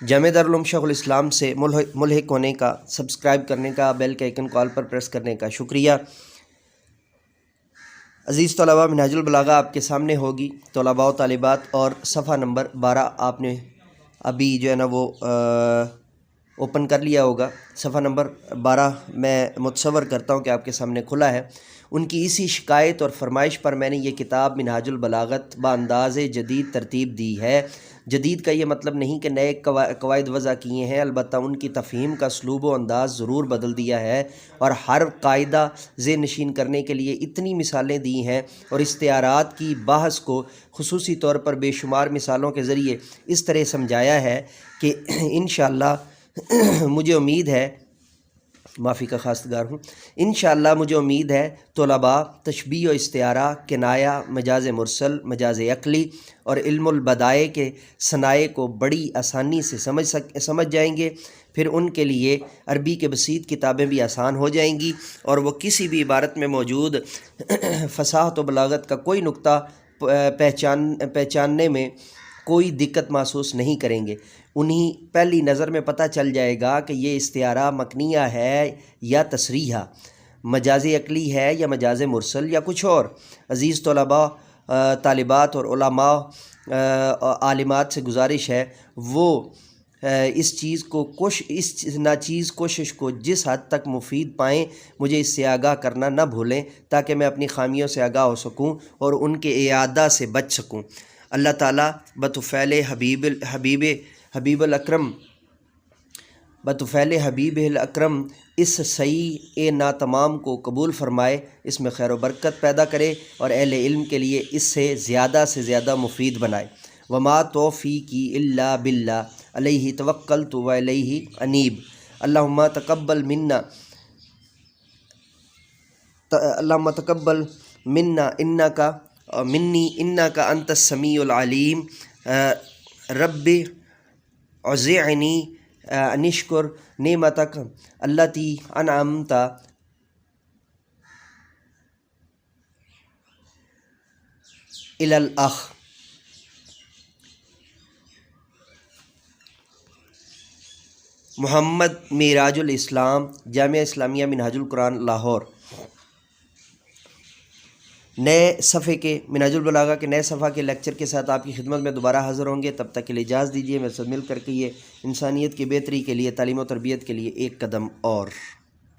جامعہ دارالعلوم شیخ الاسلام سے ملحق ہونے کا، سبسکرائب کرنے کا، بیل کے آئیکن کال پر پریس کرنے کا شکریہ۔ عزیز طلباء، منہاج البلاغہ آپ کے سامنے ہوگی، طلباء و طالبات، اور صفحہ نمبر 12 آپ نے ابھی جو ہے نا وہ اوپن کر لیا ہوگا۔ صفحہ نمبر 12 میں متصور کرتا ہوں کہ آپ کے سامنے کھلا ہے۔ ان کی اسی شکایت اور فرمائش پر میں نے یہ کتاب منہاج البلاغت بانداز جدید ترتیب دی ہے۔ جدید کا یہ مطلب نہیں کہ نئے قواعد وضع کیے ہیں، البتہ ان کی تفہیم کا اسلوب و انداز ضرور بدل دیا ہے، اور ہر قاعدہ ذہن نشین کرنے کے لیے اتنی مثالیں دی ہیں اور استعارات کی بحث کو خصوصی طور پر بے شمار مثالوں کے ذریعے اس طرح سمجھایا ہے کہ انشاءاللہ مجھے امید ہے، معافی کا خواستگار ہوں، انشاءاللہ مجھے امید ہے طلباء تشبیہ و استعارہ، کنایہ، مجاز مرسل، مجاز عقلی اور علم البدائع کے صنائع کو بڑی آسانی سے سمجھ جائیں گے۔ پھر ان کے لیے عربی کے بسیط کتابیں بھی آسان ہو جائیں گی، اور وہ کسی بھی عبارت میں موجود فصاحت و بلاغت کا کوئی نقطہ پہچاننے میں کوئی دقت محسوس نہیں کریں گے۔ انہیں پہلی نظر میں پتہ چل جائے گا کہ یہ استعارہ مکنیہ ہے یا تصریحہ، مجاز عقلی ہے یا مجاز مرسل یا کچھ اور۔ عزیز طلباء، طالبات اور علماء عالمات سے گزارش ہے وہ اس ناچیز کوشش کو جس حد تک مفید پائیں مجھے اس سے آگاہ کرنا نہ بھولیں، تاکہ میں اپنی خامیوں سے آگاہ ہو سکوں اور ان کے اعادہ سے بچ سکوں۔ اللہ تعالیٰ بطفیل حبیب الاکرم اس صحیح ناتمام کو قبول فرمائے، اس میں خیر و برکت پیدا کرے اور اہل علم کے لیے اس سے زیادہ مفید بنائے۔ وما توفیقی الا باللہ، علیہ توکلت و الیہ انیب۔ اللہم تقبل منا انکا انت السمیع العلیم۔ رب اوزعنی ان اشکر نعمتک التی انعمت الی الاخ۔ محمد معراج الاسلام، جامعہ اسلامیہ منہاج القرآن، لاہور۔ نئے صفحے کے منہاج البلاغہ کے نئے صفحہ کے لیکچر کے ساتھ آپ کی خدمت میں دوبارہ حاضر ہوں گے۔ تب تک کے لیے اجازت دیجیے، میرے ساتھ مل کر کے یہ انسانیت کی بہتری کے لیے، تعلیم و تربیت کے لیے ایک قدم اور